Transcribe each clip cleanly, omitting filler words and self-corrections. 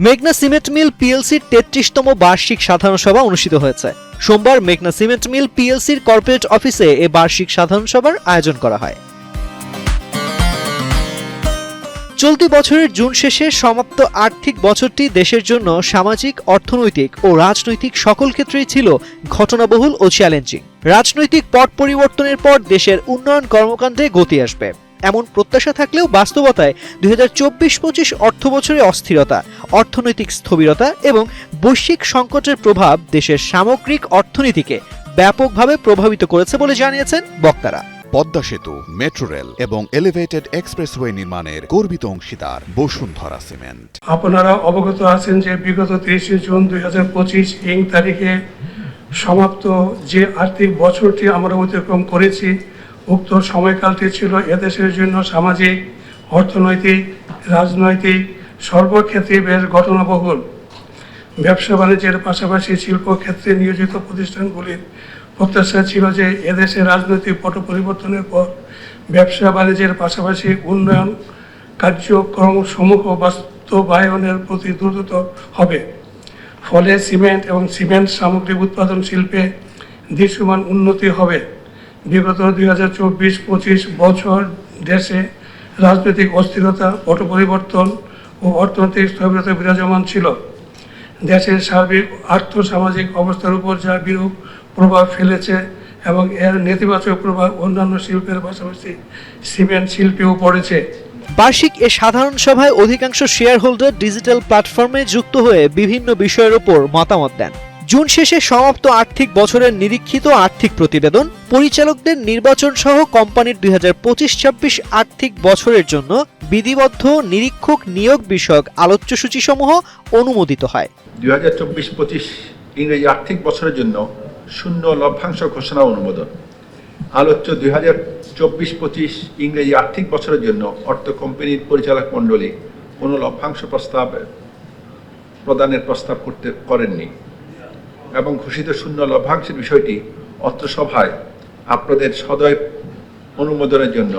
মেঘনা সিমেন্ট মিল পিএলসির ৩৩তম বার্ষিক সাধারণ সভা অনুষ্ঠিত হয়েছে। সোমবার মেঘনা সিমেন্ট মিল পিএলসির কর্পোরেট অফিসে এ বার্ষিক সাধারণ সভার আয়োজন করা হয়। চলতি বছরের জুন শেষে সমাপ্ত আর্থিক বছরটি দেশের জন্য সামাজিক, অর্থনৈতিক ও রাজনৈতিক সকল ক্ষেত্রেই ছিল ঘটনাবহুল ও চ্যালেঞ্জিং। রাজনৈতিক পট পরিবর্তনের পর দেশের উন্নয়ন কর্মকাণ্ডে গতি আসবে এমন প্রত্যাশা থাকলেও বাস্তবতায় ২০২৪-২৫ অর্থবছরে অস্থিরতা, অর্থনৈতিক স্থবিরতা এবং বৈশ্বিক সংকটের প্রভাব দেশের সামগ্রিক অর্থনীতিকে ব্যাপকভাবে প্রভাবিত করেছে বলে জানিয়েছেন বক্তারা। পদ্মা সেতু, মেট্রো রেল এবং এলিভেটেড এক্সপ্রেসওয়ে নির্মাণের গর্বিত অংশীদার বসুন্ধরা সিমেন্ট। আপনারা অবগত আছেন যে বিগত ৩০ জুন ২০২৫ তারিখে সমাপ্ত যে আর্থিক বছরটি আমরা অতিক্রম করেছি, উক্ত সময়কালটি ছিল এদেশের জন্য সামাজিক, অর্থনৈতিক, রাজনৈতিক সর্বক্ষেত্রে বেশ ঘটনাবহুল। ব্যবসা বাণিজ্যের পাশাপাশি শিল্পক্ষেত্রে নিয়োজিত প্রতিষ্ঠানগুলির প্রত্যাশা ছিল যে এদেশের রাজনৈতিক পট পরিবর্তনের পর ব্যবসা বাণিজ্যের পাশাপাশি উন্নয়ন কার্যক্রমসমূহ বাস্তবায়নের প্রতি দ্রুত হবে। ফলে সিমেন্ট এবং সিমেন্ট সামগ্রী উৎপাদন শিল্পে দৃশ্যমান উন্নতি হবে। বিগত ২০২৪-২৫ বছর দেশে রাজনৈতিক অস্থিরতা, পট পরিবর্তন ও অর্থনৈতিক স্থবিরতা বিরাজমান ছিল। দেশের সার্বিক আর্থসামাজিক অবস্থার উপর যা বিরূপ প্রভাব ফেলেছে এবং এর নেতিবাচক প্রভাব অন্যান্য শিল্পের পাশাপাশি সিমেন্ট শিল্পেও পড়েছে। বার্ষিক এ সাধারণ সভায় অধিকাংশ শেয়ার হোল্ডার ডিজিটাল প্ল্যাটফর্মে যুক্ত হয়ে বিভিন্ন বিষয়ের উপর মতামত দেন। জুন শেষে সমাপ্ত আর্থিক বছরের নিরীক্ষিত আর্থিক প্রতিবেদন, পরিচালকদের নির্বাচন সহ কোম্পানির ২০২৫-২৬ আর্থিক বছরের জন্য বিধিবদ্ধ নিরীক্ষক নিয়োগ বিষয়ক আলোচ্যসূচিসমূহ অনুমোদিত হয়। ২০২৪-২৫ ইংরেজি আর্থিক বছরের জন্য শূন্য লভ্যাংশ ঘোষণা অনুমোদন। আলোচ্য ২০২৪-২৫ ইংরেজি আর্থিক বছরের জন্য অর্থ কোম্পানির পরিচালক মণ্ডলী কোনো লভ্যাংশ প্রদানের প্রস্তাব করেননি এবং ঘোষিত শূন্য লভ্যাংশের বিষয়টি অত্র সভায় আপনাদের সদয় অনুমোদনের জন্য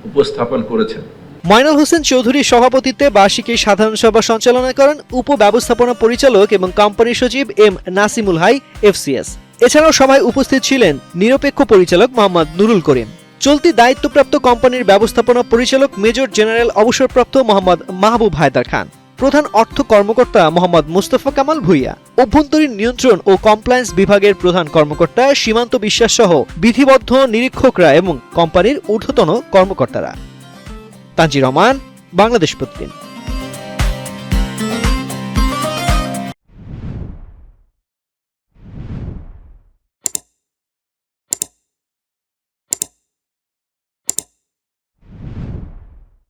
উপস্থাপন করেছেন। ময়নাল হোসেন চৌধুরীর সভাপতিত্বে বার্ষিক এই সাধারণ সভা সঞ্চালনা করেন উপব্যবস্থাপনা পরিচালক এবং কোম্পানি সচিব এম নাসিমুল হাই, FCS। এছাড়াও সভায় উপস্থিত ছিলেন নিরপেক্ষ পরিচালক মোহাম্মদ নুরুল করিম, চলতি দায়িত্বপ্রাপ্ত কোম্পানির ব্যবস্থাপনা পরিচালক মেজর জেনারেল অবসরপ্রাপ্ত মোহাম্মদ মাহবুব হায়দার খান, প্রধান অর্থ কর্মকর্তা মোহাম্মদ মুস্তফা কামাল ভুইয়া, অভ্যন্তরীণ নিয়ন্ত্রণ ও কমপ্লায়েন্স বিভাগের প্রধান কর্মকর্তা সীমান্ত বিশ্বাস সহ বিধিবদ্ধ নিরীক্ষকরা এবং কোম্পানির ঊর্ধ্বতন কর্মকর্তারা। তানজির রহমান, বাংলাদেশ প্রতিদিন।